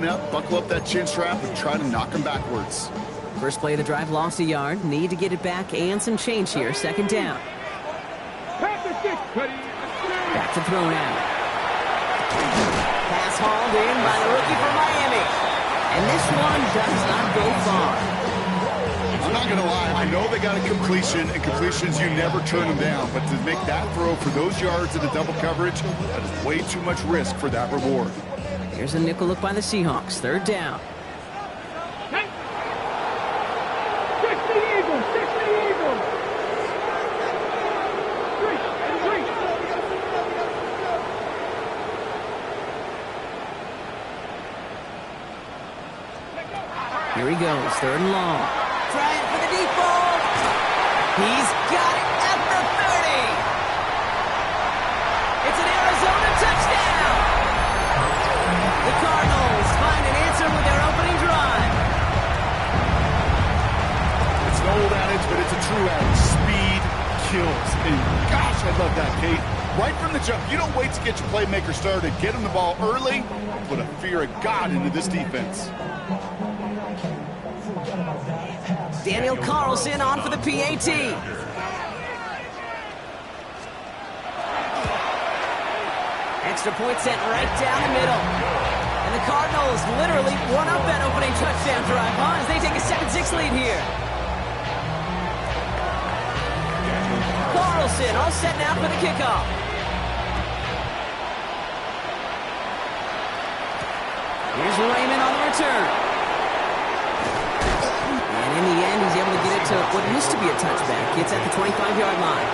Up, buckle up that chin strap and try to knock him backwards. First play of the drive, lost a yard. Need to get it back and some change here. Second down. Back to throw now. Pass hauled in by the rookie from Miami. And this one does not go far. I'm not going to lie. I know they got a completion, and completions, you never turn them down. But to make that throw for those yards in the double coverage, that is way too much risk for that reward. Here's a nickel look by the Seahawks. Third down. Here he goes, third and long. Trying for the deep ball. He's got it at the 30. It's an Arizona touchdown. The Cardinals find an answer with their opening drive. It's an old adage, but it's a true adage. Speed kills. And gosh, I love that, Kate. Right from the jump, you don't wait to get your playmaker started. Get him the ball early. Put a fear of God into this defense. Daniel Carlson on for the PAT. Extra point sent right down the middle. And the Cardinals literally won up that opening touchdown drive, as they take a 7-6 lead here. Carlson all set now for the kickoff. Here's Raymond on the return. And in the end, he's able to get it to what used to be a touchback. It's at the 25-yard line.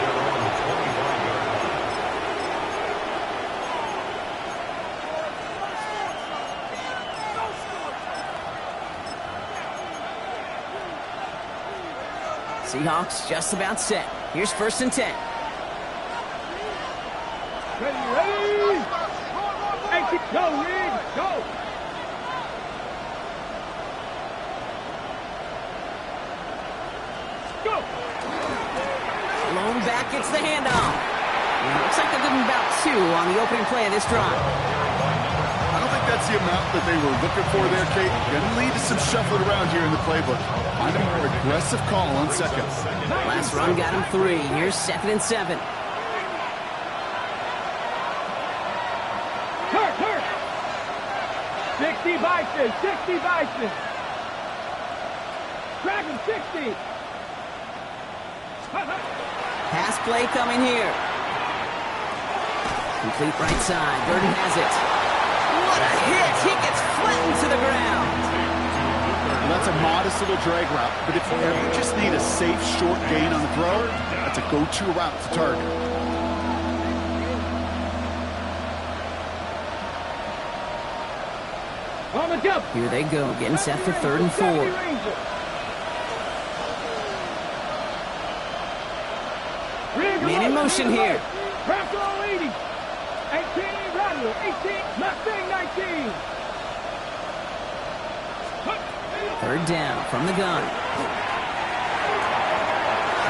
Seahawks just about set. Here's first and 10. Ready? Hey, go, Reed, go. Lone back gets the handoff. And it looks like they're giving about 2 on the opening play of this drive. I don't think that's the amount that they were looking for there, Kate. Going to lead to some shuffling around here in the playbook. Find a more aggressive call on second. Last run got him 3. Here's second and 7. Hurt. 60 Bison, 60 Bison. Dragon 60. Pass play coming here. Complete right side. Burton has it. What a hit! He gets flattened to the ground. Well, that's a modest little drag route, but if you ever just need a safe, short gain on the throw, that's a go-to route to target. On the jump. Here they go, getting set for third and 4. Man in motion here. Raptor 80. 18, Radio 18, Mustang 19. Third down from the gun.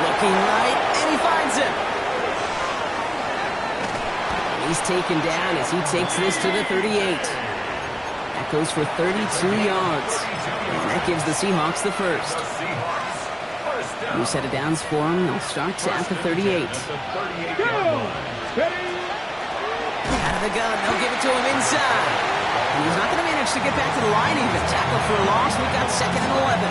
Looking right, and he finds him. He's taken down as he takes this to the 38. That goes for 32 yards. And that gives the Seahawks the first. New set of downs for him. They'll start at the 38. Out of the gun. They'll give it to him inside. And he's not going to manage to get back to the line even. Tackle for a loss. We've got second and 11.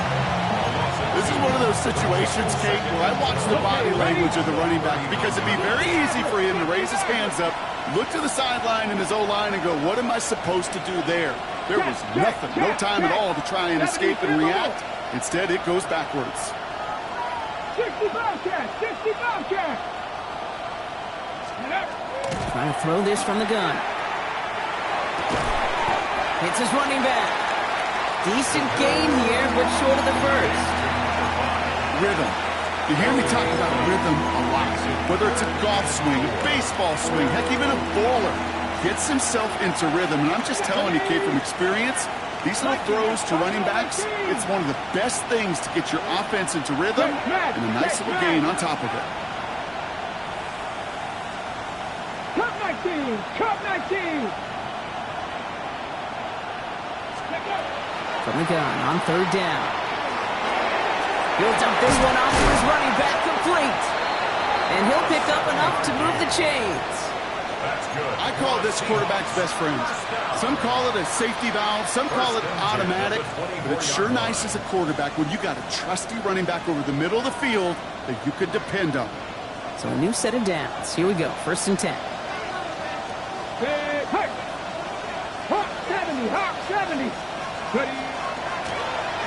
This is one of those situations, Kate, where I watch the body language of the running back because it'd be very easy for him to raise his hands up, look to the sideline in his O-line and go, what am I supposed to do there? There was nothing, no time at all to try and escape and react. Instead, it goes backwards. 60 Bobcat! 60 Bobcat! Trying to throw this from the gun. Hits his running back. Decent gain here, but short of the first. Rhythm. You hear me talk about rhythm a lot. Whether it's a golf swing, a baseball swing, heck, even a bowler gets himself into rhythm. And I'm just telling you, Kate, from experience, these little throws to running backs, it's one of the best things to get your offense into rhythm and a nice little gain on top of it. Cup 19! Cup 19! From the gun on third down. He'll dump this one off to his running back, complete. And he'll pick up enough to move the chains. I call this quarterback's best friend. Some call it a safety valve, some call it automatic, but it's sure nice as a quarterback when you got a trusty running back over the middle of the field that you could depend on. So a new set of downs. Here we go, 1st and 10. Hawk 70, Hawk 70. Ready?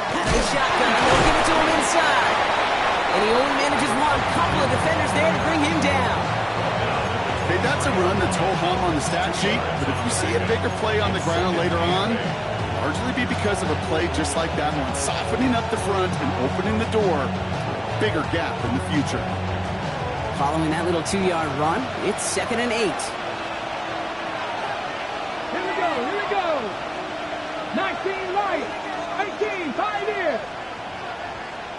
Out of the shotgun, they'll give it to him inside. And he only manages one. Couple of defenders there to bring him down. Hey, that's a run that's ho-hum on the stat sheet, but if you see a bigger play on the ground later on, largely be because of a play just like that one, softening up the front and opening the door to a bigger gap in the future. Following that little 2-yard run, it's 2nd and 8. Here we go, here we go. 19 Lions, 18 Pioneers.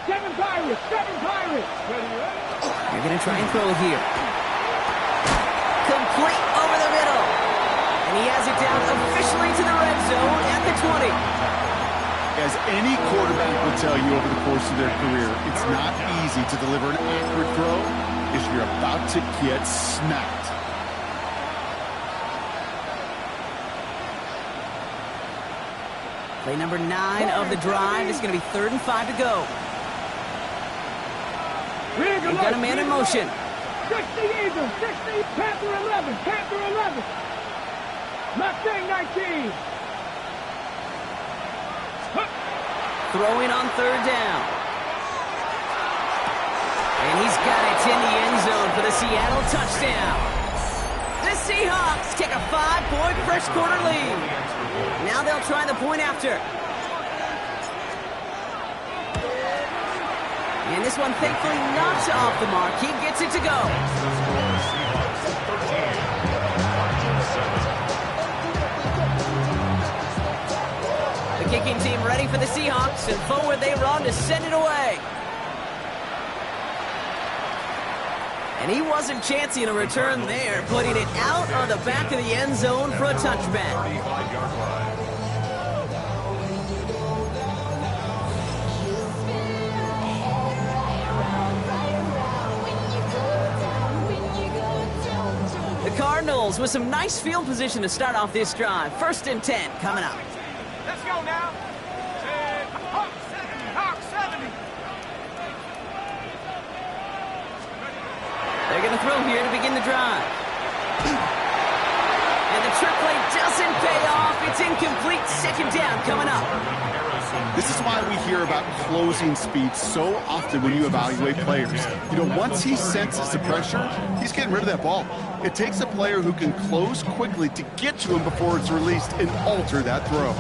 7 Pirates, 7 Pirates. Ready, ready? They're going to try and throw it here. Complete over the middle. And he has it down officially to the red zone at the 20. As any quarterback will tell you over the course of their career, it's not easy to deliver an accurate throw if you're about to get smacked. Play number 9 of the drive is going to be 3rd and 5 to go. They've got a man in motion. 60 Eagles, 60, Panther 11, Panther 11. Mustang 19. Throwing on 3rd down. And he's got it in the end zone for the Seattle touchdown. The Seahawks take a 5-point first quarter lead. Now they'll try the point after. And this one thankfully not off the mark. He gets it to go. The kicking team ready for the Seahawks, and forward they run to send it away. And he wasn't chancing a return there, putting it out on the back of the end zone for a touchback. The Cardinals with some nice field position to start off this drive. 1st and 10 coming up. Let's go now. Hawk 70, Hawk 70. They're going to throw here to begin the drive. And the trick play doesn't pay off. It's incomplete. 2nd down coming up. This is why we hear about closing speed so often when you evaluate players. You know, once he senses the pressure, he's getting rid of that ball. It takes a player who can close quickly to get to him before it's released and alter that throw.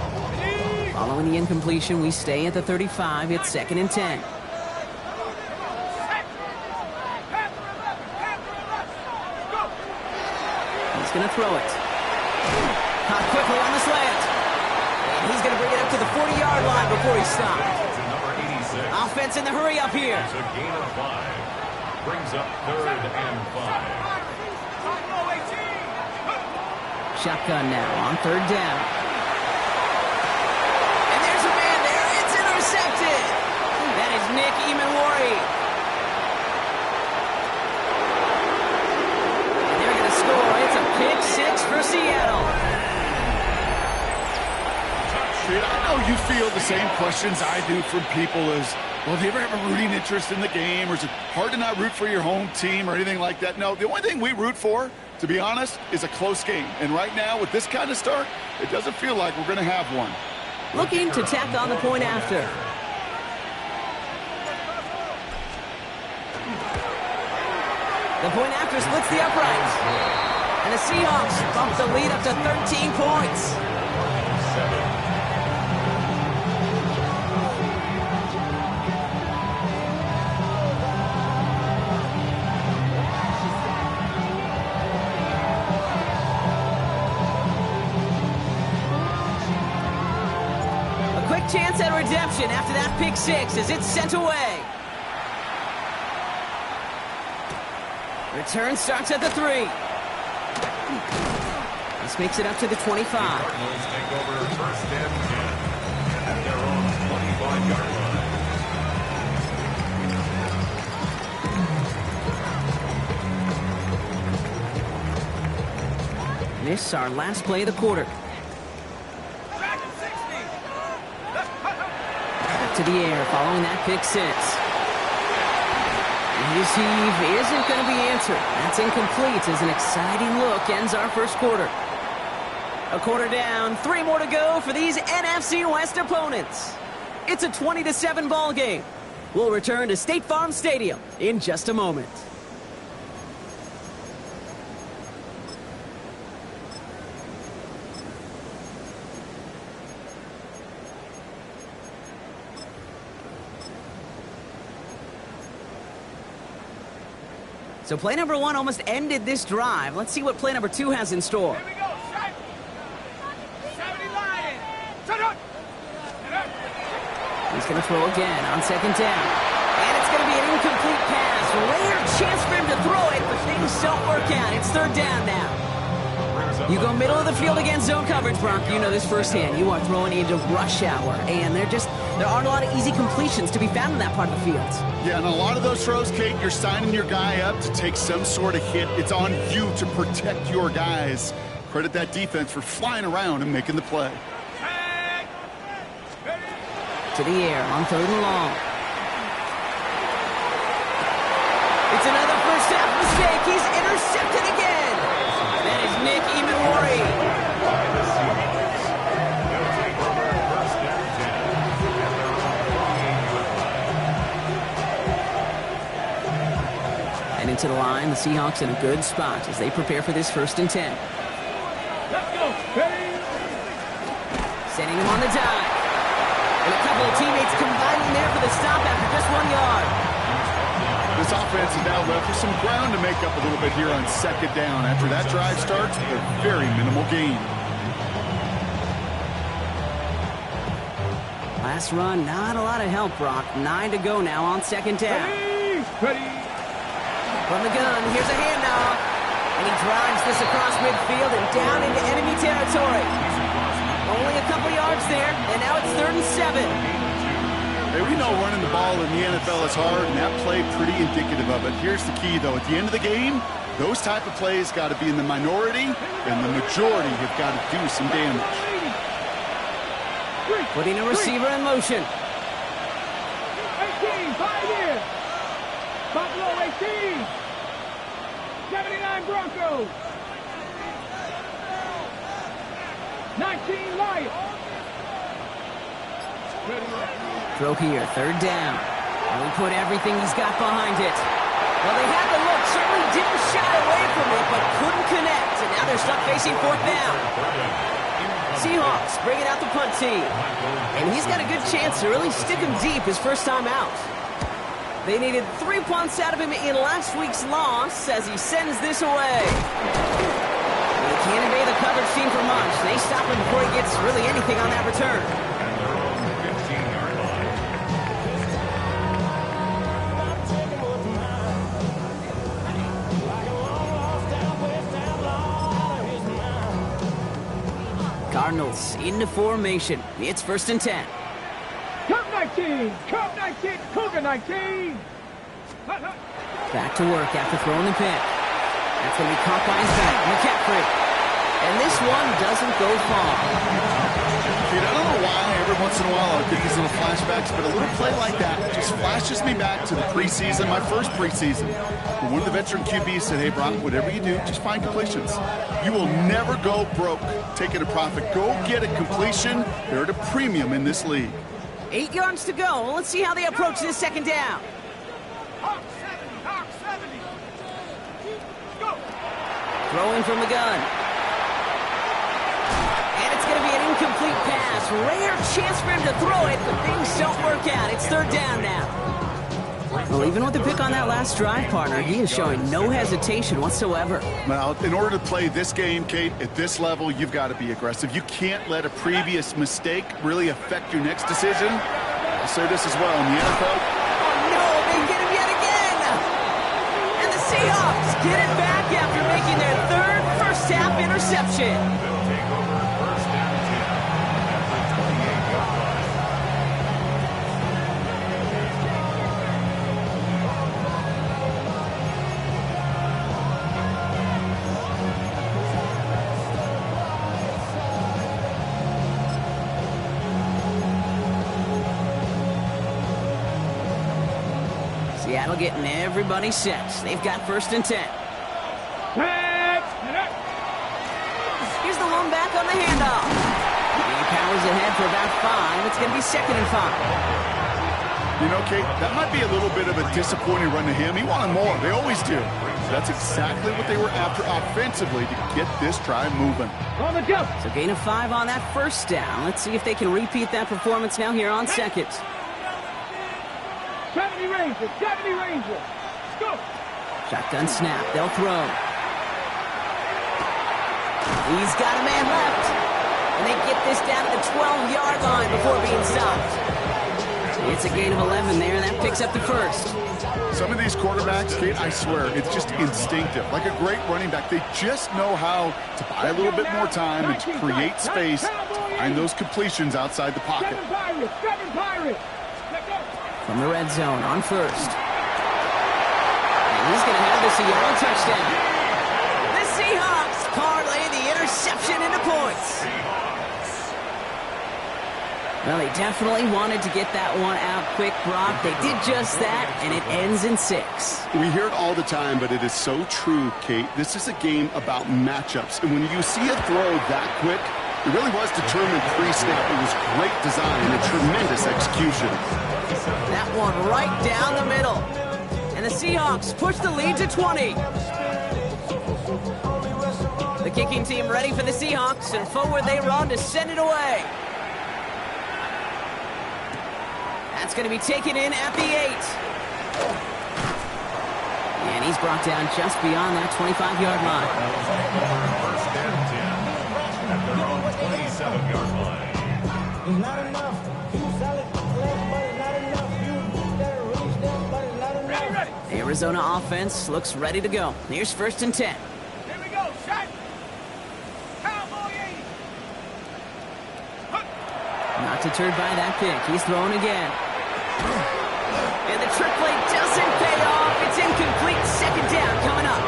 Following the incompletion, we stay at the 35. It's 2nd and 10. He's going to throw it. Caught quickly on the slant. And he's going to bring it up to the 40-yard line before he stopped. Offense in the hurry up here. It's a gain of 5. Brings up 3rd and 5. Shotgun now on 3rd down. And there's a man there. It's intercepted. That is Nick Emanwari. And they're going to score. It's a pick 6 for Seattle. Dude, I know you feel the same questions I do from people as, well, do you ever have a rooting interest in the game? Or is it hard to not root for your home team or anything like that? No, the only thing we root for, to be honest, is a close game. And right now, with this kind of start, it doesn't feel like we're going to have one. Looking to tack on the point after. The point after splits the uprights. And the Seahawks bump the lead up to 13 points. Chance at redemption after that pick 6 as it's sent away. Return starts at the 3. This makes it up to the 25. Cardinals take over 1st and 10 at their own this, our last play of the quarter. Back to the air following that pick six. And his heave isn't going to be answered. That's incomplete as an exciting look ends our first quarter. A quarter down, 3 more to go for these NFC West opponents. It's a 20-7 ball game. We'll return to State Farm Stadium in just a moment. So play number 1 almost ended this drive. Let's see what play number 2 has in store. Here we go. 70 Lion. Shut up. He's going to throw again on second down. And it's going to be an incomplete pass. Rare chance for him to throw it, but things don't work out. It's third down now. You go middle of the field against zone coverage, Brock. You know this firsthand. You are throwing into rush hour, and there aren't a lot of easy completions to be found in that part of the field. Yeah, and a lot of those throws, Kate, you're signing your guy up to take some sort of hit. It's on you to protect your guys. Credit that defense for flying around and making the play. To the air on third and long. It's another first half mistake. He's intercepted again. That is Nick Imanwari. And into the line, the Seahawks in a good spot as they prepare for this 1st and 10. Let's go. Ready? Sending him on the dive. And a couple of teammates combining there for the stop after just 1 yard. This offense is now left with some ground to make up a little bit here on second down. After that drive starts, a very minimal gain. Last run, not a lot of help, Brock. 9 to go now on second down. Ready? From the gun, here's a handoff. And he drives this across midfield and down into enemy territory. Only a couple yards there, and now it's 3rd and 7. Hey, we know running the ball in the NFL is hard, and that play pretty indicative of it. Here's the key, though. At the end of the game, those type of plays got to be in the minority, and the majority have got to do some damage. Putting a receiver in motion. 18, 5 years. Buffalo 18. 79 Broncos. 19 Lions. Throw here, 3rd down. And we put everything he's got behind it. Well, they had the look, certainly didn't shy away from it, but couldn't connect. And now they're stuck facing 4th down. Seahawks bringing out the punt team. And he's got a good chance to really stick him deep his first time out. They needed 3 punts out of him in last week's loss as he sends this away. They can't evade the coverage team for much. They stop him before he gets really anything on that return. Cardinals into formation. It's 1st and 10. Cup 19, Cup 19, Cougar 19. Back to work after throwing the pick. That's going to be caught by his back, McCaffrey. And this one doesn't go far. Dude, I don't know why every once in a while I'll get these little flashbacks, but a little play like that just flashes me back to the preseason, my first preseason. When one of the veteran QBs said, hey, Brock, whatever you do, just find completions. You will never go broke taking a profit. Go get a completion. They're at a premium in this league. 8 yards to go. Well, let's see how they approach this 2nd down. Hawk 70, Hawk 70. Go. Throwing from the gun. And it's going to be an incomplete pass. Rare chance for him to throw it, but things don't work out. It's 3rd down now. Well, even with the pick on that last drive, partner, he is showing no hesitation whatsoever. Well, in order to play this game, Kate, at this level, you've got to be aggressive. You can't let a previous mistake really affect your next decision. I'll say this as well, in the NFL. Oh, no, they get him yet again! And the Seahawks get it back after making their 3rd first-half interception. Seattle getting everybody set. They've got 1st and 10. Here's the lone back on the handoff. He powers ahead for about 5. It's going to be 2nd and 5. You know, Kate, that might be a little bit of a disappointing run to him. He wanted more. They always do. That's exactly what they were after offensively to get this drive moving. On the jump. So gain of 5 on that 1st down. Let's see if they can repeat that performance now here on 2nd. 70 Rangers, 70 Rangers. Go. Shotgun snap. They'll throw. He's got a man left. And they get this down to the 12-yard line before being stopped. It's a gain of 11 there. That picks up the 1st. Some of these quarterbacks, Kate, I swear, it's just instinctive. Like a great running back, they just know how to buy a little bit more time and to create space to find those completions outside the pocket. 7 Pirates, 7 Pirates. Let's go. From the red zone on 1st. And he's going to have the Seattle touchdown. The Seahawks parlay the interception into points. Well, they definitely wanted to get that one out quick, Brock. They did just that, and it ends in 6. We hear it all the time, but it is so true, Kate. This is a game about matchups. And when you see a throw that quick, it really was determined pre-snap. It was great design and a tremendous execution. That one right down the middle. And the Seahawks push the lead to 20. The kicking team ready for the Seahawks, and forward they run to send it away. That's going to be taken in at the 8. And he's brought down just beyond that 25-yard line. 1st and 10 at their own 27-yard line. It's not enough. You solid, but it's not enough. You better reach them, but it's not enough. Ready. The Arizona offense looks ready to go. Here's 1st and 10. Here we go. Shot. Cowboy 80. Not deterred by that pick. He's throwing again. And the trick play doesn't pay off. It's incomplete. 2nd down coming up.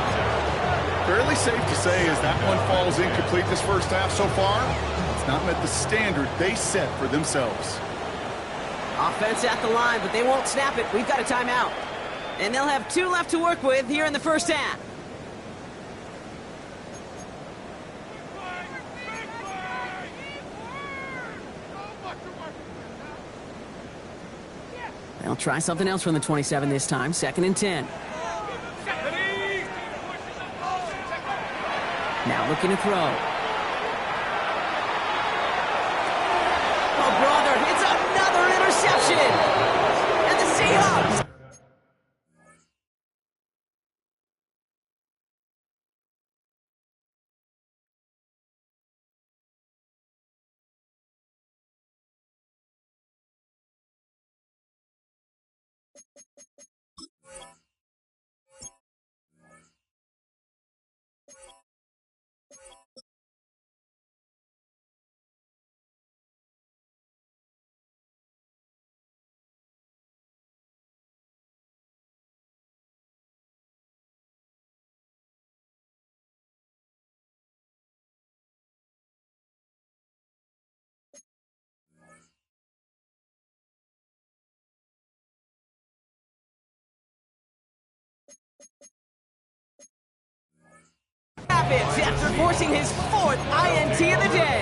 Fairly safe to say as that one falls incomplete this 1st half so far, it's not met the standard they set for themselves. Offense at the line, but they won't snap it. We've got a timeout. And they'll have 2 left to work with here in the 1st half. They'll try something else from the 27 this time. 2nd and 10. Now looking to throw. Oh, brother, it's another interception. And the Seahawks. After forcing his 4th INT of the day.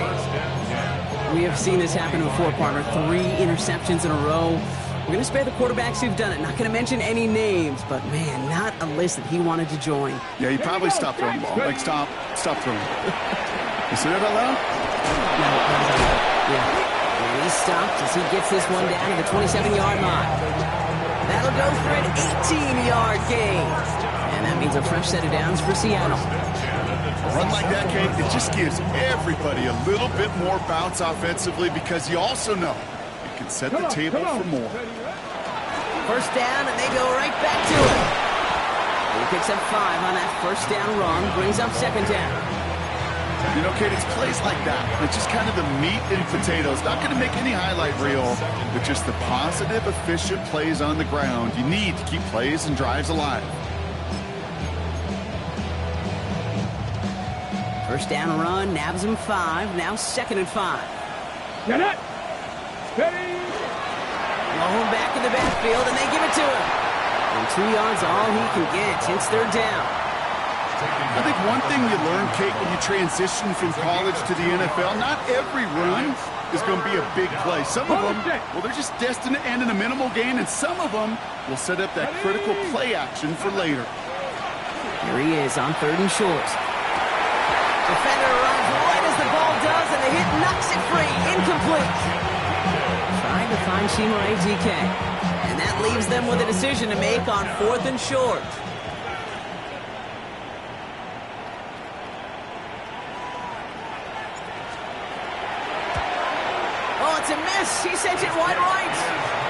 We have seen this happen before, partner. 3 interceptions in a row. We're going to spare the quarterbacks who've done it. Not going to mention any names, but man, not a list that he wanted to join. Yeah, he probably stopped throwing the ball. Like, stop throwing. You see that out loud? Yeah. And he stopped as he gets this one down to the 27-yard line. That'll go for an 18-yard gain. And that means a fresh set of downs for Seattle. A run like that, Kate, it just gives everybody a little bit more bounce offensively because you also know it can set the table for more. 1st down, and they go right back to it. He picks up 5 on that 1st down run, brings up 2nd down. You know, Kate, it's plays like that. It's just kind of the meat and potatoes. Not going to make any highlight reel, but just the positive, efficient plays on the ground. You need to keep plays and drives alive. 1st down run, nabs him 5, now 2nd and 5. Get it. Ready. Lone back in the backfield, and they give it to him. And 2 yards all he can get. It's third down. I think one thing you learn, Kate, when you transition from college to the NFL, not every run is going to be a big play. Some of them, well, they're just destined to end in a minimal gain, and some of them will set up that critical play action for later. Here he is on third and short. Defender runs right as the ball does, and the hit knocks it free. Incomplete. Trying to find Chimere DK. And that leaves them with a decision to make on fourth and short. Oh, it's a miss. He sent it wide right.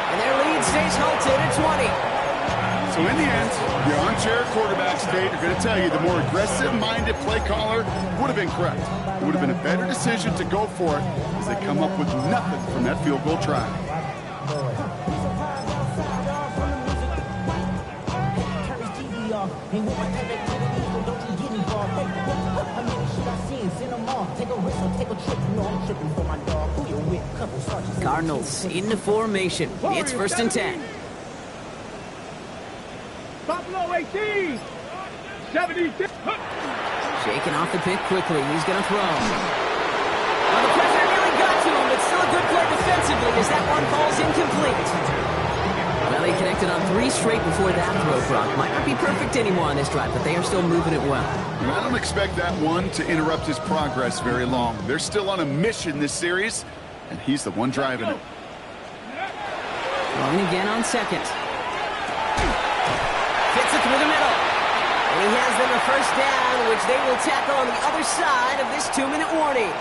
And their lead stays halted at 20. So in the end, the armchair quarterbacks, Kate, are going to tell you the more aggressive-minded play caller would have been correct. It would have been a better decision to go for it as they come up with nothing from that field goal try. Cardinals into formation. It's first and 10. Buffalo 18. 76. Shaking off the pick quickly. He's going to throw. Well, the pressure nearly got to him, but still a good play defensively as that one falls incomplete. Well, he connected on 3 straight before that throw, Brock. Might not be perfect anymore on this drive, but they are still moving it well. And I don't expect that one to interrupt his progress very long. They're still on a mission this series, and he's the one driving it. Throwing again on second. Gets it through the middle. And he has them a first down, which they will tackle on the other side of this 2-minute warning.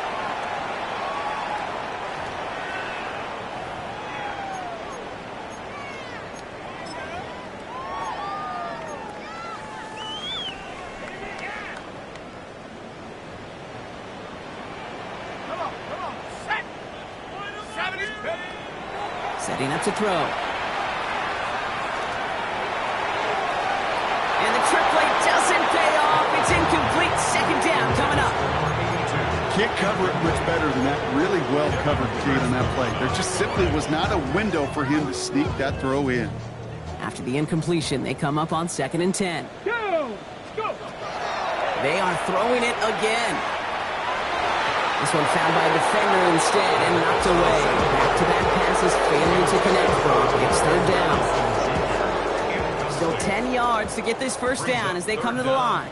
Setting up to throw. And the trick play doesn't pay off. It's incomplete. Second down coming up. Can't cover it much better than that. Really well covered, Kate, on that play. There just simply was not a window for him to sneak that throw in. After the incompletion, they come up on second and 10. Go. They are throwing it again. This one found by a defender instead and knocked away. Back-to-back passes failing to connect. Brock gets third down. Still 10 yards to get this first down as they come to the line.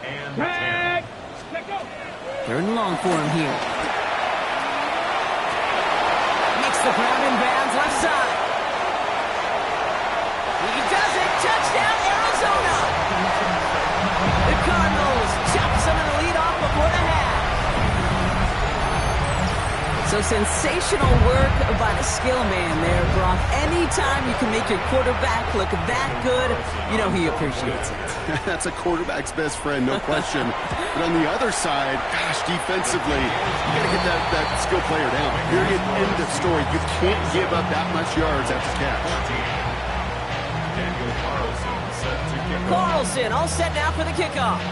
Third and long for him here. Makes the ground in bounds left side. He does it. Touchdown, Arizona. The Cardinals chop some of the lead off before the half. So sensational work by the skill man there, Brock. Anytime you can make your quarterback look that good, you know he appreciates it. That's a quarterback's best friend, no question. But on the other side, gosh, defensively, you got to get that skill player down. Period. End of story. You can't give up that much yards after catch. Carlson all set now for the kickoff.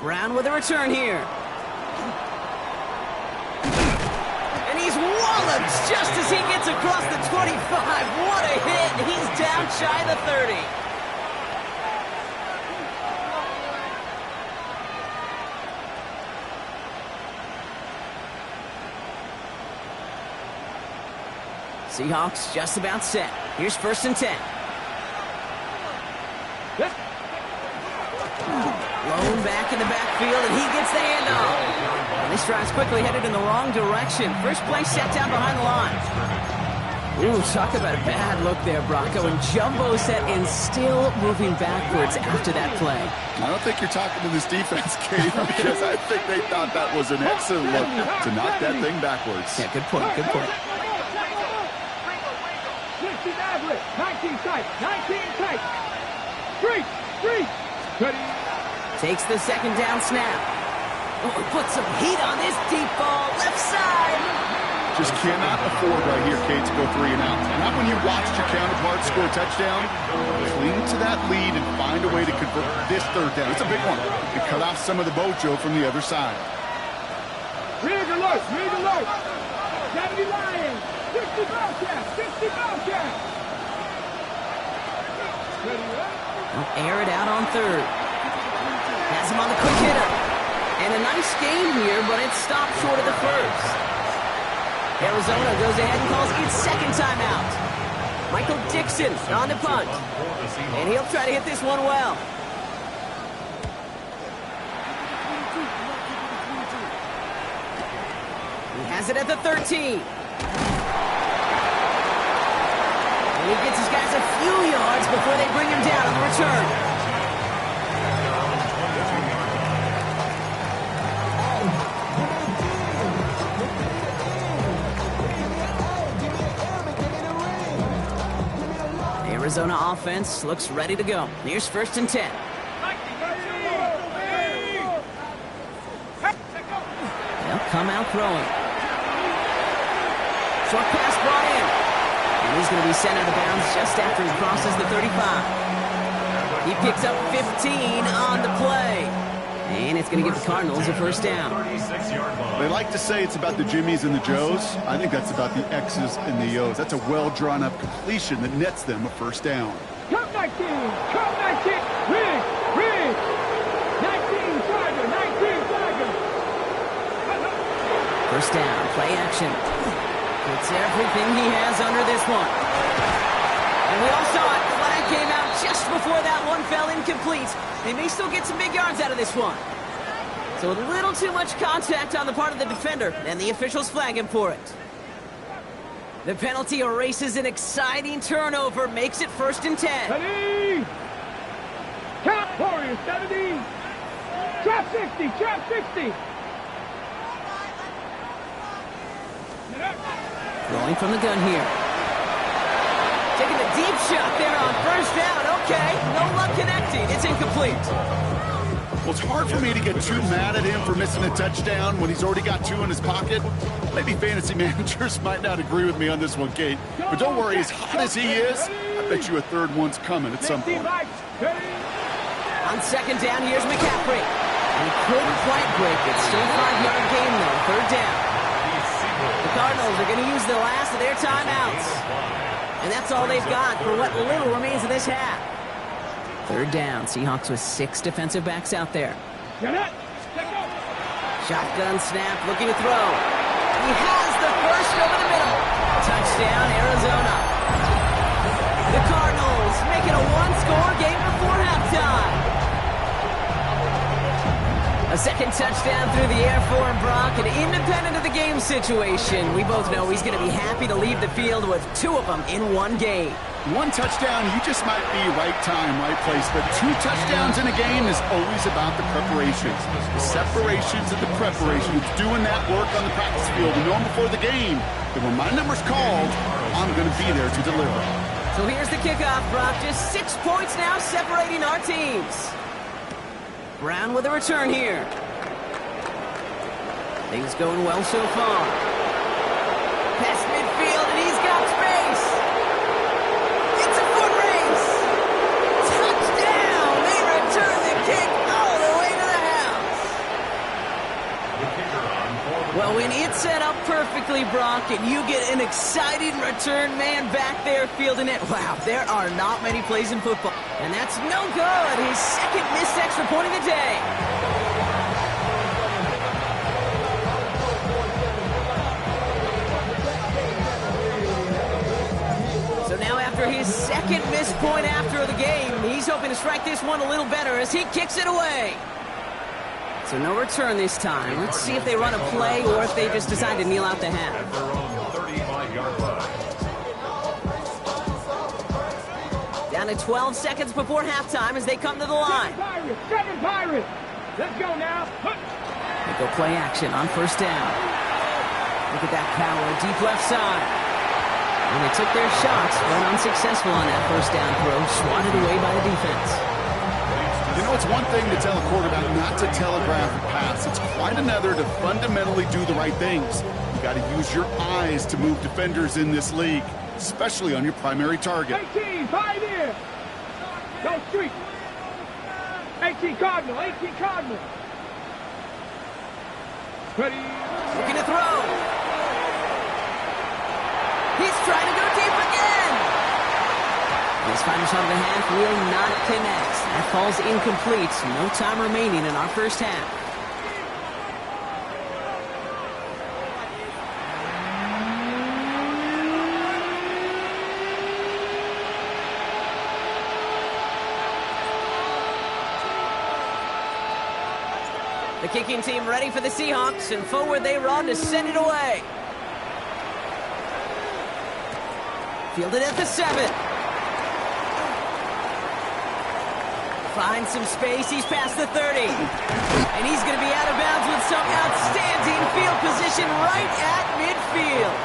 Brown with a return here. And he's walloped just as he gets across the 25. What a hit. He's down shy of the 30. Seahawks just about set. Here's first and 10. Blown back in the backfield, and he gets the handoff. And this drive's quickly headed in the wrong direction. First play set down behind the line. Ooh, talk about a bad look there, Bronco. And jumbo set and still moving backwards after that play. I don't think you're talking to this defense, Kate, because I think they thought that was an excellent look to knock that thing backwards. Yeah, good point, good point. 16 average, 19 tight, 19 tight. Street. Ready. Takes the second down snap. Oh, put some heat on this deep ball, left side. Just cannot afford right here, Kate, to go 3 and out. Not when you watched your counterpart score a touchdown. Cling to that lead and find a way to convert this third down. It's a big one. And cut off some of the mojo from the other side. Rig alert. 70 Lions. 60 Bobcats. 60 Bobcats. Ready, They'll air it out on third. Has him on the quick hitter. And a nice game here, but it stopped short of the first. Arizona goes ahead and calls its second timeout. Michael Dixon on the punt. And he'll try to hit this one well. He has it at the 13. And he gets his guys a few yards before they bring him down on the return. Arizona offense looks ready to go. Here's 1st and 10. They'll come out throwing. Short pass brought in. And he's going to be sent out of bounds just after he crosses the 35. He picks up 15 on the play. And it's going to give the Cardinals a first down. They like to say it's about the Jimmies and the Joes. I think that's about the X's and the O's. That's a well-drawn-up completion that nets them a first down. Come 19. Come 19. Rig. 19 Tiger. 19 Tiger. First down, play action. It's everything he has under this one. And we all saw it. Flag came out just before that one fell incomplete. They may still get some big yards out of this one. So a little too much contact on the part of the defender, and the officials flag him for it. The penalty erases an exciting turnover, makes it 1st and 10. Ready. Count Warriors. 70. Trap 60. Trap 60. Rolling from the gun here. Taking a deep shot there on first down. Okay, no luck connecting. It's incomplete. Well, it's hard for me to get too mad at him for missing a touchdown when he's already got 2 in his pocket. Maybe fantasy managers might not agree with me on this one, Kate. But don't worry, as hot as he is, I bet you a third one's coming at some point. On 2nd down, here's McCaffrey. And he couldn't quite break it. Still a 5-yard gain, though. 3rd down. The Cardinals are going to use the last of their timeouts. And that's all they've got for what little remains of this half. 3rd down. Seahawks with 6 defensive backs out there. Shotgun snap, looking to throw. He has the first over the middle. Touchdown, Arizona. The Cardinals make it a 1-score game before halftime. A second touchdown through the air for Brock, and independent of the game situation, we both know he's going to be happy to leave the field with 2 of them in one game. 1 touchdown, you just might be right time, right place. But 2 touchdowns in a game is always about the preparations. The separations and the preparations, doing that work on the practice field and knowing before the game that when my number's called, I'm going to be there to deliver. So here's the kickoff, Brock. Just 6 points now separating our teams. Brown with a return here. Things going well so far. Past midfield, and he's got space. It's a foot race. Touchdown! They return the kick all the way to the house. Well, when it's set up perfectly, Brock, and you get an exciting return man back there fielding it, wow, there are not many plays in football. And that's no good. His 2nd missed extra point of the day. So now after his 2nd missed point after the game, he's hoping to strike this one a little better as he kicks it away. So no return this time. Let's see if they run a play or if they just decide to kneel out the half. Down to 12 seconds before halftime as they come to the line. 7 Pirates. Let's go now. They go play action on first down. Look at that power, deep left side. And they took their shots, but unsuccessful on that first down throw, swatted away by the defense. You know, it's one thing to tell a quarterback not to telegraph a pass. It's quite another to fundamentally do the right things. You got to use your eyes to move defenders in this league, especially on your primary target. 18, 5 here. Go street. 18 Cardinal, 18 Cardinal. Ready. Looking to throw. He's trying to go deep again. His final shot of the half will not connect. That falls incomplete. No time remaining in our first half. The kicking team ready for the Seahawks, and forward they run to send it away. Fielded at the 7. Finds some space. He's past the 30. And he's going to be out of bounds with some outstanding field position right at midfield.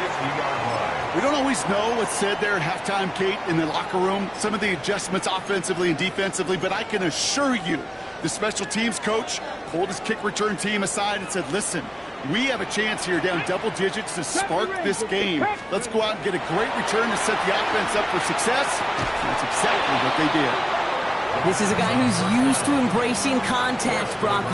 We don't always know what's said there at halftime, Kate, in the locker room. Some of the adjustments offensively and defensively, but I can assure you the special teams coach pulled his kick return team aside and said, listen, we have a chance here down double digits to spark this game. Let's go out and get a great return to set the offense up for success. That's exactly what they did. This is a guy who's used to embracing contact, Brock.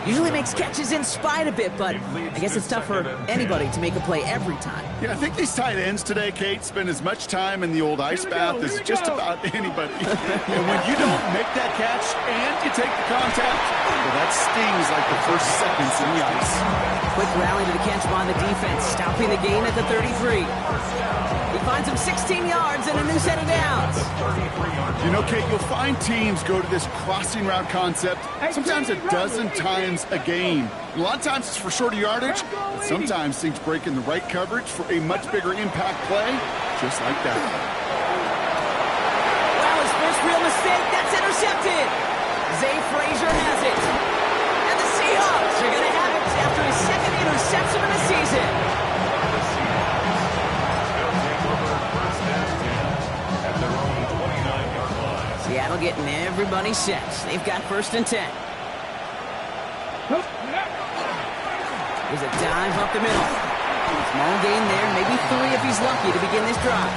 Usually makes catches in spite of it, but I guess it's tough for anybody to make a play every time. Yeah, I think these tight ends today, Kate, spend as much time in the old ice bath as just about anybody. And when you don't make that catch and you take the contact, well, that stings like the first seconds in the ice. Quick rally to the catch by the defense, stopping the gain at the 33. He finds him 16 yards and a new set of downs. You know, Kate, you'll find teams go to this crossing route concept sometimes a dozen times a game. A lot of times it's for shorter yardage, but sometimes things break in the right coverage for a much bigger impact play, just like that. Wow, his first real mistake, that's intercepted. Zay Frazier has it. And the Seahawks are going to have it after his second interception of the season. Seattle getting everybody set. They've got 1st and 10. There's a dive up the middle. Small gain there, maybe 3 if he's lucky to begin this drive.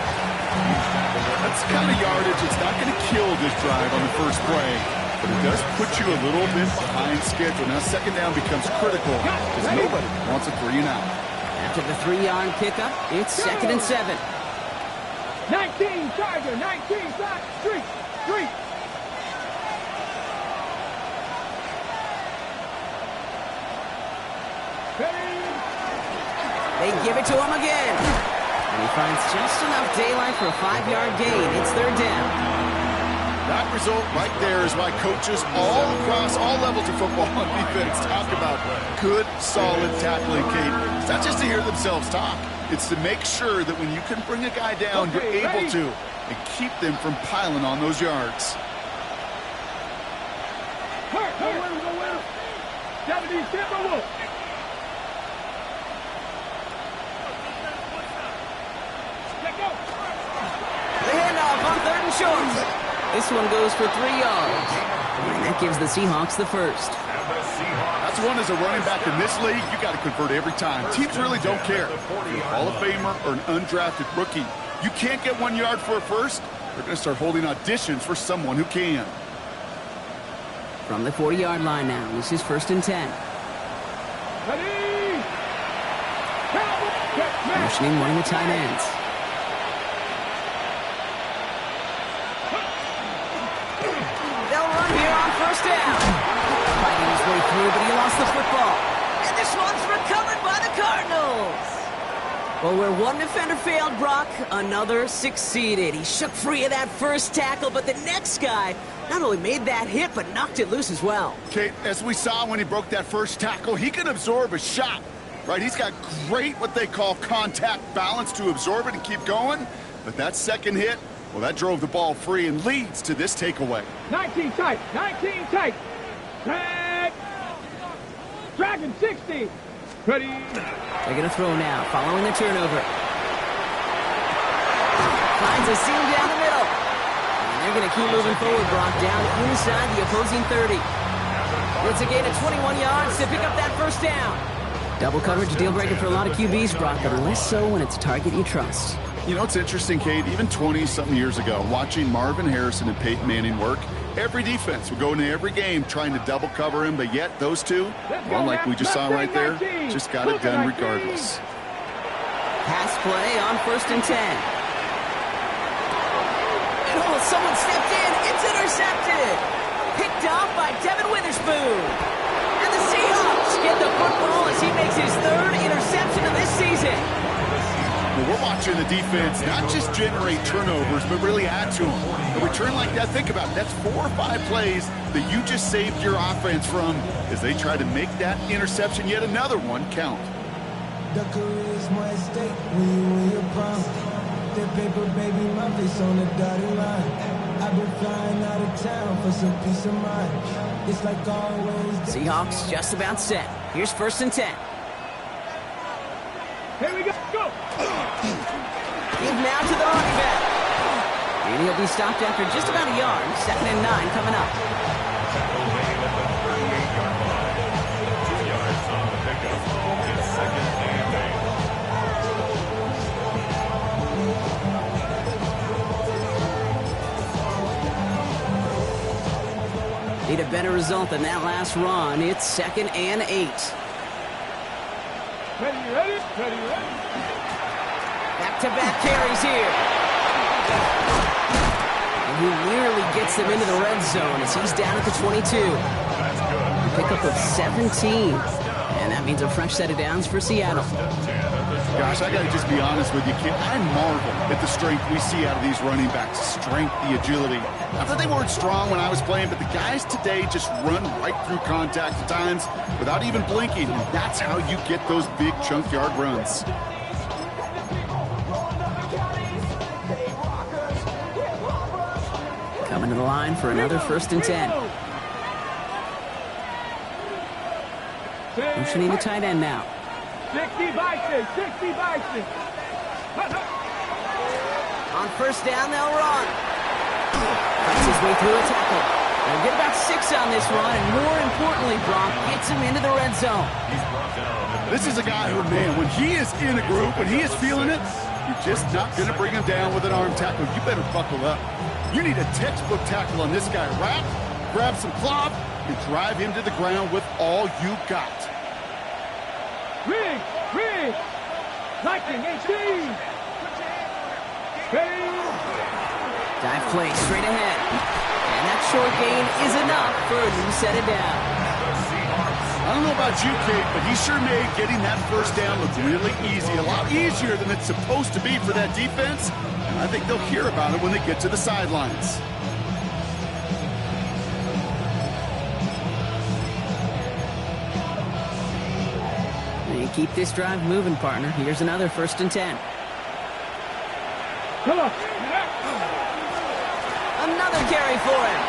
That's the kind of yardage. It's not going to kill this drive on the first play, but it does put you a little bit behind schedule. Now, second down becomes critical because nobody wants a 3-and-out. After the 3-yard pickup, it's 2nd and 7. 19 Tiger, 19 Tiger, street. They give it to him again. And he finds just enough daylight for a 5-yard gain. It's 3rd down. That result right there is why coaches all across all levels of football and defense talk about good, solid tackling, Kate. It's not just to hear themselves talk. It's to make sure that when you can bring a guy down, you're able to and keep them from piling on those yards. Go winner. 70 Timberwolves. The handoff on 3rd and short. This one goes for 3 yards. And that gives the Seahawks the first. That's one as a running back in this league, you got to convert every time. Teams really don't care. If you're a Hall of Famer or an undrafted rookie, you can't get 1 yard for a first, they're going to start holding auditions for someone who can. From the 40-yard line now, this is 1st and 10. Ready. Motioning one of the tight ends. They'll run here on 1st down. Fighting his way through, but he lost the football. And this one's recovered by the Cardinals. Well, where one defender failed, Brock, another succeeded. He shook free of that first tackle, but the next guy not only made that hit, but knocked it loose as well. Kate, as we saw when he broke that first tackle, he can absorb a shot, right? He's got great, what they call contact balance to absorb it and keep going. But that second hit, well, that drove the ball free and leads to this takeaway. 19 tight. Dragon 60. Ready. They're going to throw now, following the turnover. Finds a seam down the middle. And they're going to keep moving forward, Brock, down inside the opposing 30. It's a gain of 21 yards to pick up that 1st down. Double coverage, deal breaker for a lot of QBs, Brock, but less so when it's a target you trust. You know, it's interesting, Kate, even 20-something years ago, watching Marvin Harrison and Peyton Manning work, every defense would go into every game trying to double cover him, but yet those two, well, like we just saw right there, just got it done regardless. Pass play on 1st and 10. And someone stepped in. It's intercepted. Picked off by Devin Witherspoon. And the Seahawks get the football as he makes his 3rd interception of this season. Well, we're watching the defense not just generate turnovers, but really add to them. A return like that, think about it. That's 4 or 5 plays that you just saved your offense from as they try to make that interception, yet another one, count. The career is more at stake when you win your prom. The paper, baby, my face on the dotted line. I've been flying out of town for some peace of mind. It's like always. Seahawks just about set. Here's 1st and 10. Here we go. Go. Give now to the running back. And he'll be stopped after just about a yard. 2nd and 9 coming up. Need a better result than that last run. It's 2nd and 8. Ready, ready, ready, ready. Back-to-back carries here. And he nearly gets them into the red zone as he's down at the 22. A pickup of 17. And that means a fresh set of downs for Seattle. Gosh, I got to just be honest with you, kid. I marvel at the strength we see out of these running backs. Strength, the agility. I thought they weren't strong when I was playing, but the guys today just run right through contact at times without even blinking. And that's how you get those big chunk yard runs. Coming to the line for another 1st and 10. Motioning the tight end now. 60 by 6, 60 by 6. On 1st down, they'll run. Cuts his way through a tackle. They'll get about 6 on this run, and more importantly, Brock gets him into the red zone. This is a guy who, man, when he is in a group, when he is feeling it, you're just not going to bring him down with an arm tackle. You better buckle up. You need a textbook tackle on this guy. Wrap, grab some cloth, and drive him to the ground with all you got. Rig, liking 18. Dive play straight ahead. And that short gain is enough for a new set of downs. I don't know about you, Kate, but he sure made getting that 1st down look really easy. A lot easier than it's supposed to be for that defense. And I think they'll hear about it when they get to the sidelines. You keep this drive moving, partner. Here's another 1st and 10. Come on. Another carry for him.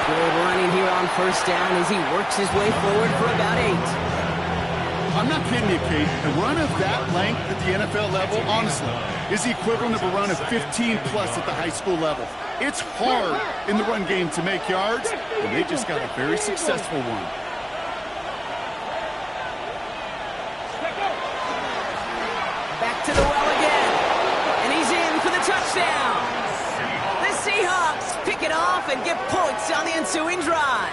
Good running here on 1st down as he works his way forward for about 8. I'm not kidding you, Kate. A run of that length at the NFL level, honestly, is the equivalent of a run of 15-plus at the high school level. It's hard in the run game to make yards, and they just got a very successful one. Back to the well again. And he's in for the touchdown. The Seahawks pick it off and get points on the ensuing drive.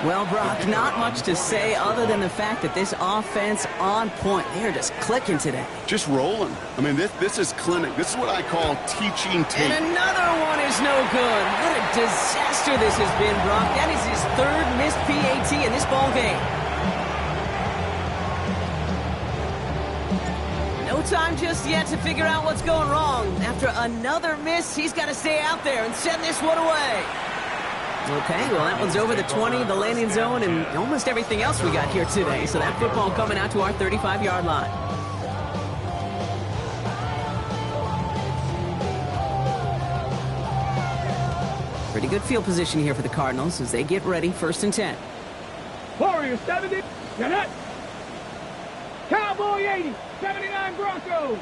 Well, Brock, not much to say other than the fact that this offense on point. They're just clicking today. Just rolling. I mean, this is clinic. This is what I call teaching tape. And another one is no good. What a disaster this has been, Brock. That is his 3rd missed PAT in this ball game. No time just yet to figure out what's going wrong. After another miss, he's got to stay out there and send this one away. Okay, well, that one's over the 20, the landing zone, and almost everything else we got here today. So that football coming out to our 35-yard line. Pretty good field position here for the Cardinals as they get ready, 1st and 10. Warriors 70. Get it. Cowboy 80. 79 Broncos.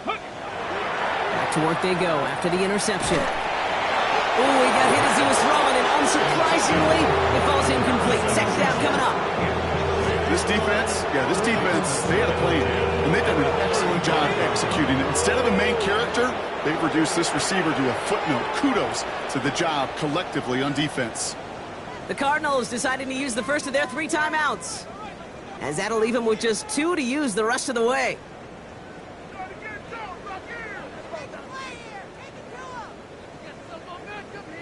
Back to work they go after the interception. Oh, he got hit as he was throwing, and unsurprisingly, it falls incomplete. 2nd down coming up. This defense, they had a plan, and they've done an excellent job executing it. Instead of a main character, they've reduced this receiver to a footnote. Kudos to the job collectively on defense. The Cardinals deciding to use the first of their 3 timeouts, as that'll leave them with just 2 to use the rest of the way.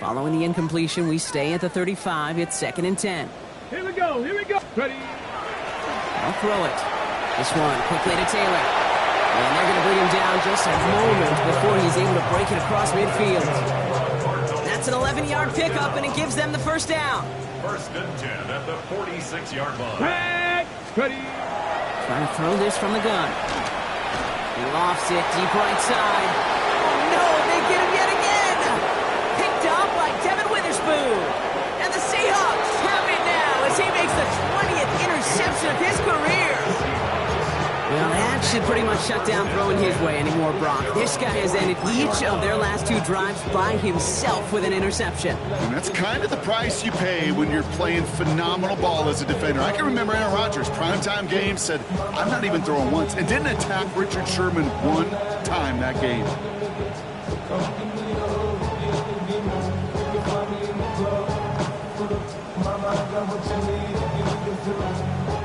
Following the incompletion, we stay at the 35. It's 2nd and 10. Here we go. Ready. I'll throw it. This one quickly to Taylor. And they're going to bring him down just a moment before he's able to break it across midfield. That's an 11-yard pickup, and it gives them the first down. 1st and 10 at the 46-yard line. Back. Ready. Trying to throw this from the gun. He lofts it deep right side. Oh, no, they get him yet again. Picked up by Devin Witherspoon. And the Seahawks have it now as he makes the 20th interception of his career. Well, that should pretty much shut down throwing his way anymore, Brock. This guy has ended each of their last 2 drives by himself with an interception. And that's kind of the price you pay when you're playing phenomenal ball as a defender. I can remember Aaron Rodgers, primetime game, said, I'm not even throwing once, and didn't attack Richard Sherman 1 time that game.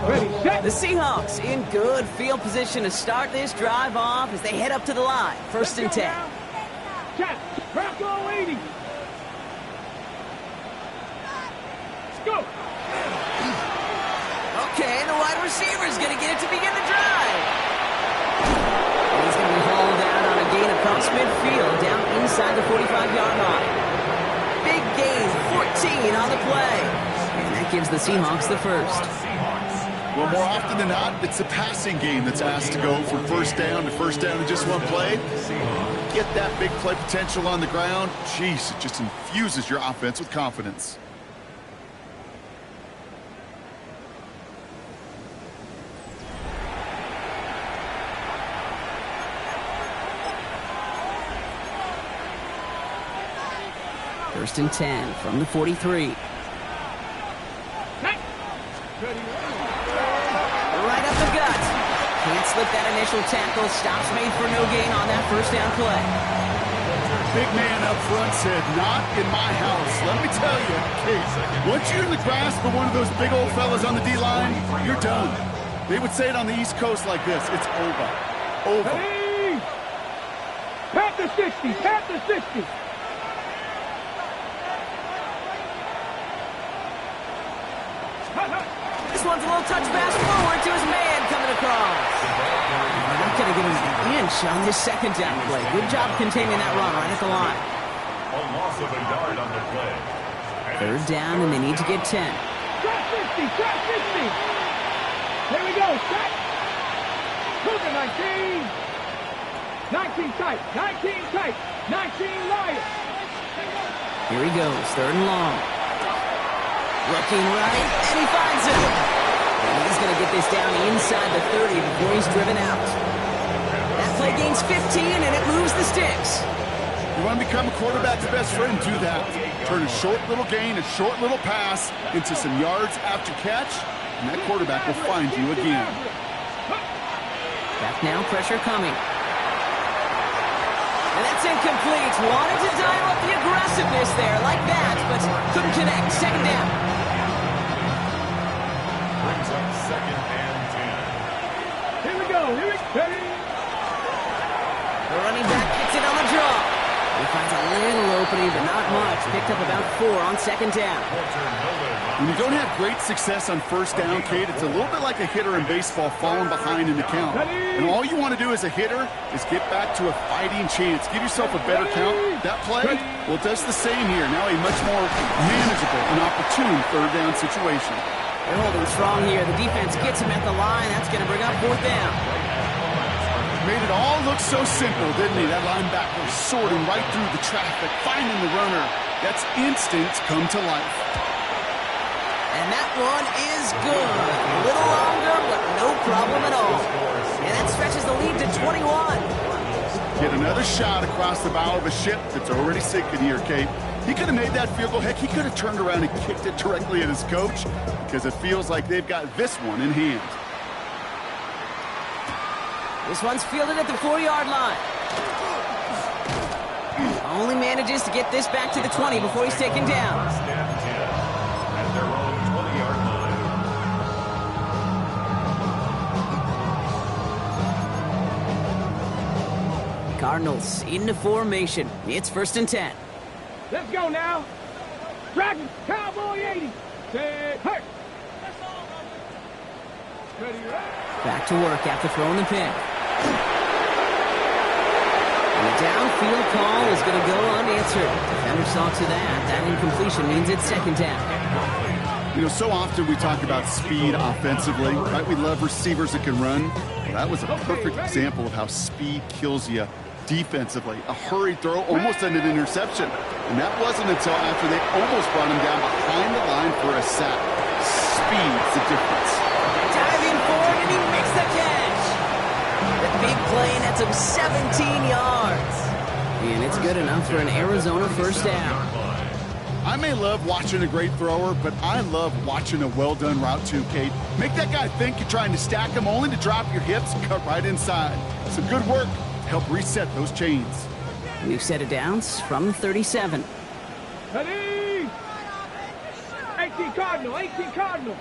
Ready, set. The Seahawks in good field position to start this drive off as they head up to the line. 1st and 10. Set. Bronco 80. Let's go. Okay, the wide receiver's going to get it to begin the drive. And he's going to be hauled out on a gain across midfield down inside the 45-yard line. Big gain, 14 on the play. And that gives the Seahawks the first. Well, more often than not, it's the passing game that's asked to go from 1st down to 1st down in just one play. Get that big play potential on the ground. Jeez, it just infuses your offense with confidence. First and 10 from the 43. Right up the gut. Can't slip that initial tackle. Stops made for no gain on that 1st down play. Big man up front said, not in my house. Let me tell you, Case, once you're in the grasp of one of those big old fellas on the D-line, you're done. They would say it on the East Coast like this. It's over. Over. Ready. Pat the 60. Pat the 60. This one's a little touch pass forward to his man coming across. Not going to get an inch on this 2nd down play. Good job containing that run right at the line. A loss of a yard on the play. 3rd down, and they need to get 10. Shot 50. Shot 50. Here we go. Shot. Cougar 19. 19 tight. 19 tight. 19 Lions. Here he goes. 3rd and long. Looking right, and he finds him. And he's going to get this down inside the 30 before he's driven out. That play gains 15, and it moves the sticks. You want to become a quarterback's best friend, do that. Turn a short little gain, a short little pass into some yards after catch, and that quarterback will find you again. Back now, pressure coming. And that's incomplete. Wanted to dial up the aggressiveness there like that, but couldn't connect. 2nd down. Brings up 2nd and 10. Here we go. Here we go. The running back gets it on the draw. He finds a little opening, but not much. Picked up about 4 on 2nd down. When you don't have great success on 1st down, Kate, it's a little bit like a hitter in baseball falling behind in the count. And all you want to do as a hitter is get back to a fighting chance. Give yourself a better count. That play, well, it does the same here. Now a much more manageable and opportune 3rd down situation. They're holding strong here. The defense gets him at the line. That's going to bring up 4th down. Made it all look so simple, didn't he? That linebacker sorting right through the traffic, finding the runner. That's instinct come to life. And that one is good. A little longer, but no problem at all. And that stretches the lead to 21. Get another shot across the bow of a ship that's already sinking here, Kate. He could have made that field goal. Heck, he could have turned around and kicked it directly at his coach because it feels like they've got this one in hand. This one's fielded at the 4-yard line. Only manages to get this back to the 20 before he's taken down. First and 10 at their own 20-yard line. Cardinals into formation. It's 1st and 10. Let's go now. Dragon, Cowboy 80. Say, hey. Ready, right? Back to work after throwing the pick. And the downfield call is going to go unanswered. Defender saw to that. That incompletion means it's 2nd down. You know, so often we talk about speed offensively, right? We love receivers that can run. Well, that was a perfect example of how speed kills you defensively. A hurried throw almost ended an interception. And that wasn't until after they almost brought him down behind the line for a sack. Speed's the difference. Diving forward, and he makes the catch. The big play nets him 17 yards. And it's good enough for an Arizona 1st down. I may love watching a great thrower, but I love watching a well-done route too, Kate. Make that guy think you're trying to stack him only to drop your hips and cut right inside. Some good work to help reset those chains. We've set it downs from 37. Ready. 18 Cardinal, 18 Cardinal.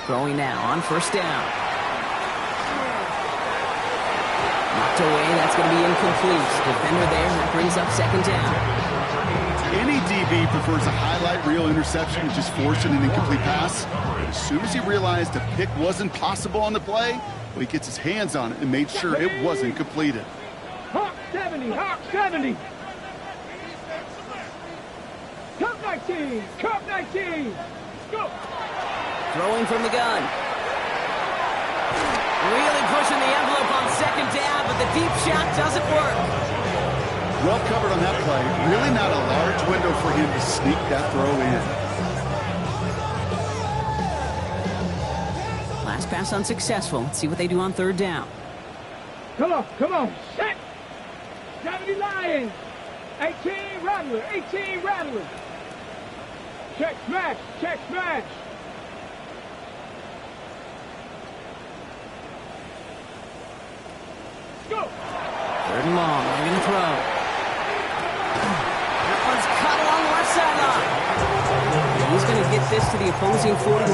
Throwing now on 1st down. Knocked away, that's going to be incomplete. Defender there, that brings up 2nd down. Any DB prefers a highlight reel interception and just forcing an incomplete pass. But as soon as he realized a pick wasn't possible on the play, well, he gets his hands on it and made sure it wasn't completed. Hawk 70, Hawk 70. Cup 19, Cup 19. Let's go. Throwing from the gun. Really pushing the envelope on 2nd down, but the deep shot doesn't work. Well covered on that play. Really not a large window for him to sneak that throw in. Last pass unsuccessful. Let's see what they do on 3rd down. Come on, come on. Set. 70 Lions. 18 Rattler, 18 Rattler. Check smash, check smash. Go. 3rd and long, they're going to throw. That one's cut along the left sideline. He's going to get this to the opposing 41.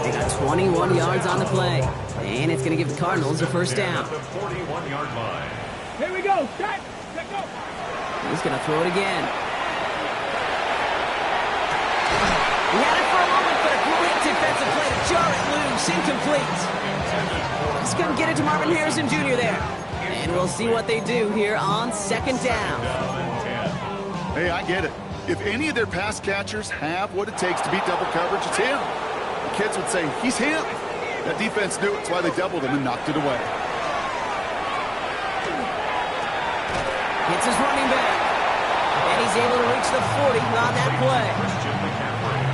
They got 21 yards on the play. And it's going to give the Cardinals a 1st down. The 41-yard line. Here we go. Set. Let go. He's going to throw it again. He had it for a moment, but a great defensive play to jar it loose. Incomplete. Just couldn't get it to Marvin Harrison Jr. there. And we'll see what they do here on 2nd down. Hey, I get it. If any of their pass catchers have what it takes to beat double coverage, it's him. The kids would say, he's him. That defense knew it's why they doubled him and knocked it away. Hits his running back. And he's able to reach the 40 on that play.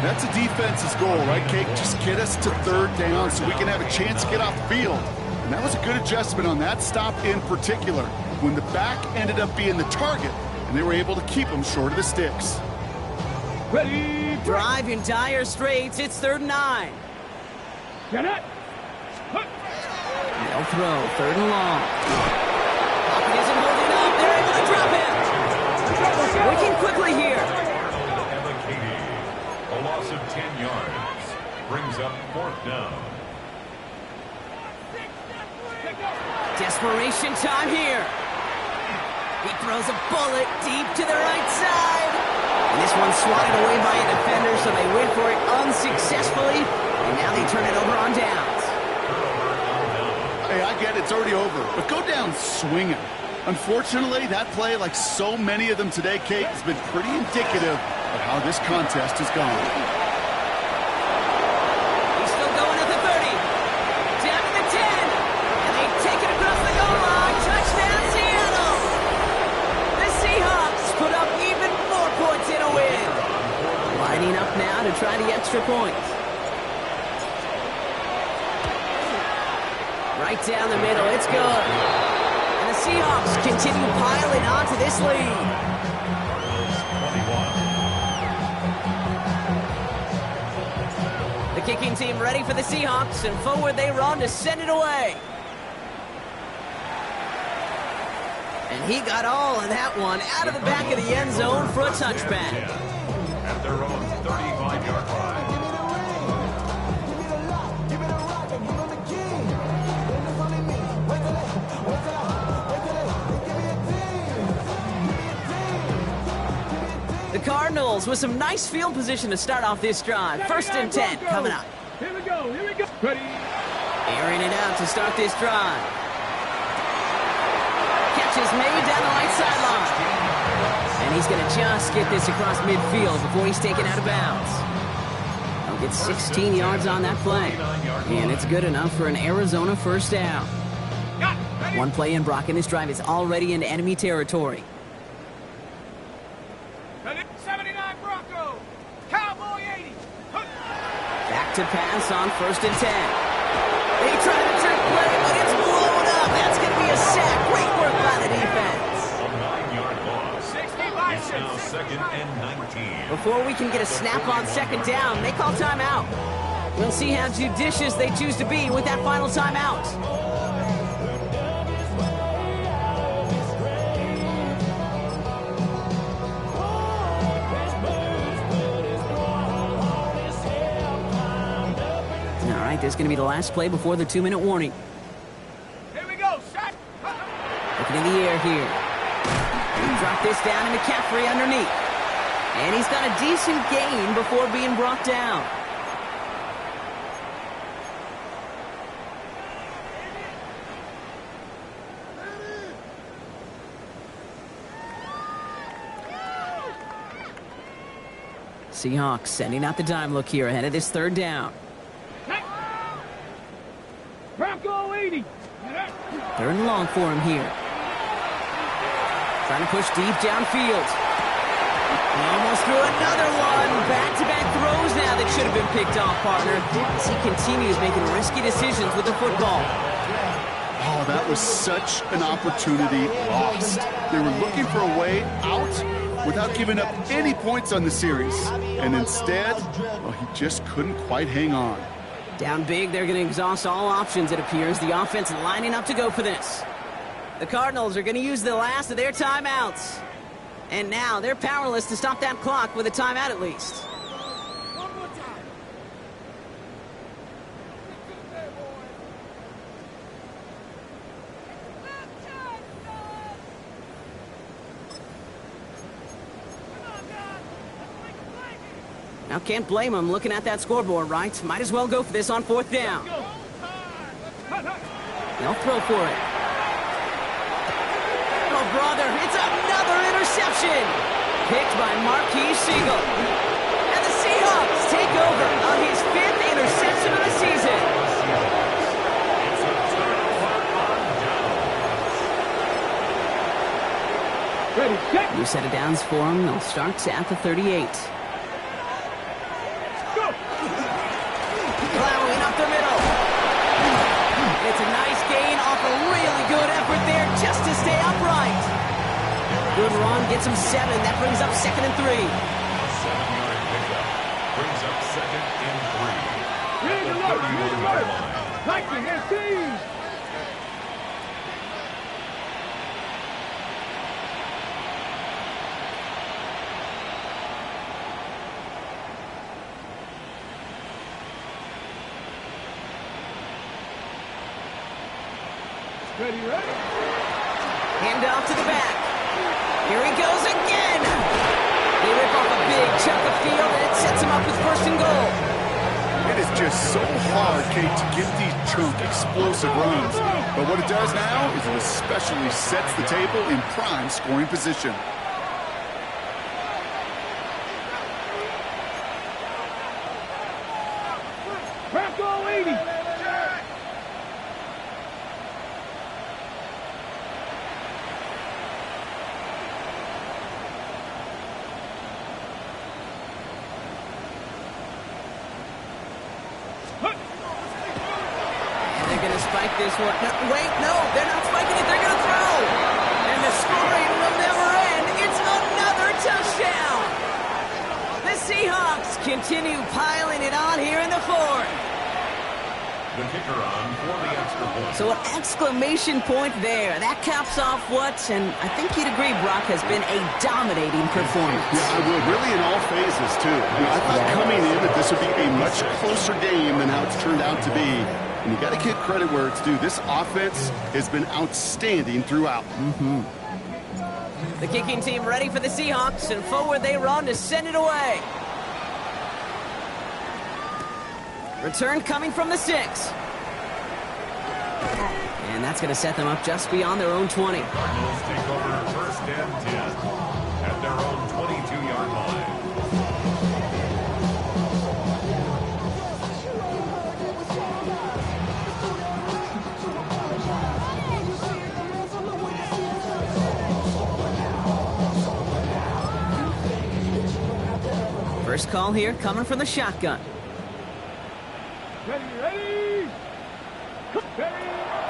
That's a defense's goal, right, Kate? Just get us to 3rd down so we can have a chance to get off the field. And that was a good adjustment on that stop in particular, when the back ended up being the target, and they were able to keep him short of the sticks. Ready. Drive in dire straits. It's 3rd and 9. Get it. They'll throw. 3rd and long. Pocket isn't holding up. They're able to drop him. Working quickly here. A loss of 10 yards brings up 4th down. Desperation time here. He throws a bullet deep to the right side. And this one's swatted away by a defender, so they went for it unsuccessfully. And now they turn it over on downs. Hey, I get it, it's already over, but go down swinging. Unfortunately, that play, like so many of them today, Kate, has been pretty indicative of how this contest has gone. He's still going at the 30. Down to the 10. And they take it across the goal line. Touchdown, Seattle. The Seahawks put up even more points in a win. Lining up now to try the extra point. Right down the middle. It's good. And the Seahawks continue piling onto this lead. 21. The kicking team ready for the Seahawks, and forward they run to send it away. And he got all of that one out of the back of the end zone for a touchback. At their own 35-yard line. The Cardinals with some nice field position to start off this drive. First and 10 coming up. Here we go. Ready. Airing it out to start this drive. Catch is made down the right sideline. And he's going to just get this across midfield before he's taken out of bounds. He'll get 16 yards on that play. And it's good enough for an Arizona first down. One play in, Brock, and this drive is already into enemy territory. 79 Broncos. Cowboy 80. Back to pass on first and 10. They try to trick play, but it's blown up. That's going to be a sack. Great work by the defense. A 9-yard loss. It's now second and 19. Before we can get a snap on second down, they call timeout. We'll see how judicious they choose to be with that final timeout. All right, this is going to be the last play before the 2-minute warning. Here we go. Shot. Looking in the air here. He dropped this down to McCaffrey underneath. And he's got a decent gain before being brought down. Seahawks sending out the dime look here ahead of this third down. Bronco 80. Third and long for him here. Trying to push deep downfield. He almost threw another one. Back-to-back throws now that should have been picked off, partner. As he continues making risky decisions with the football. Oh, that was such an opportunity lost. They were looking for a way out without giving up any points on the series. And instead, well, he just couldn't quite hang on. Down big, they're going to exhaust all options, it appears. The offense lining up to go for this. The Cardinals are going to use the last of their timeouts. And now they're powerless to stop that clock with a timeout at least. Now, can't blame him looking at that scoreboard, right? Might as well go for this on fourth down. They'll throw for it. Oh, brother, it's another interception. Picked by Marquise Siegel. And the Seahawks take over on his 5th interception of the season. Ready, check. New set of downs for him. They'll start at the 38. Plowing up the middle. It's a nice gain off a really good effort there just to stay upright. Good run, gets him 7. That brings up second and 3. A 7-yard pickup brings up second and 3. Ready to At load. the Ready to 31-yard load. line. Lightning and team. Ready. Hand off to the back. Here he goes again. They rip off a big chunk of field, and it sets him up with first and goal. It is just so hard, Kate, to get these chunk, explosive runs. But what it does now is it especially sets the table in prime scoring position. Bronco 80. And they're going to spike this one. No, wait, no, they're not spiking it. They're going to throw. And the scoring will never end. It's another touchdown. The Seahawks continue piling it on here in the fourth. The kicker on for the extra point. So an exclamation point there. That caps off what, and I think you'd agree, Brock, has been a dominating performance. Yeah, I will. Really in all phases, too. I thought coming in that this would be a much closer game than how it's turned out to be. And you got to give credit where it's due. This offense has been outstanding throughout. The kicking team ready for the Seahawks, and forward they run to send it away. Return coming from the 6. And that's going to set them up just beyond their own 20. Cardinals take over first and 10 at their own 22-yard line. First call here coming from the shotgun. Ready.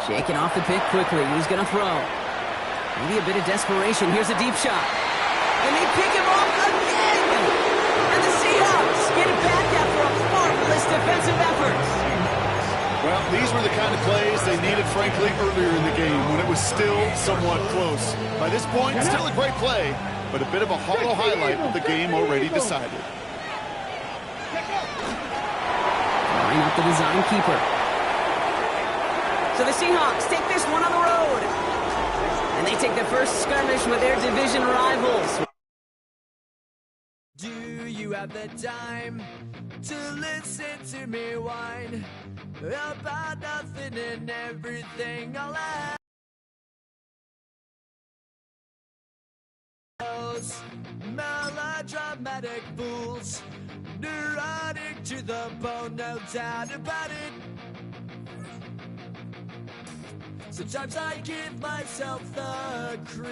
Shaking off the pick quickly. Who's going to throw? Maybe a bit of desperation. Here's a deep shot. And they pick him off again. And the Seahawks get it back after a marvelous defensive effort. Well, these were the kind of plays they needed, frankly, earlier in the game when it was still somewhat close. By this point, still a great play, but a bit of a hollow highlight with the game already decided. Line up the design keeper. So the Seahawks take this one on the road. And they take the first skirmish with their division rivals. Do you have the time to listen to me whine about nothing and everything all at once? Melodramatic fools, neurotic to the bone, no doubt about it. Sometimes I give myself the creep.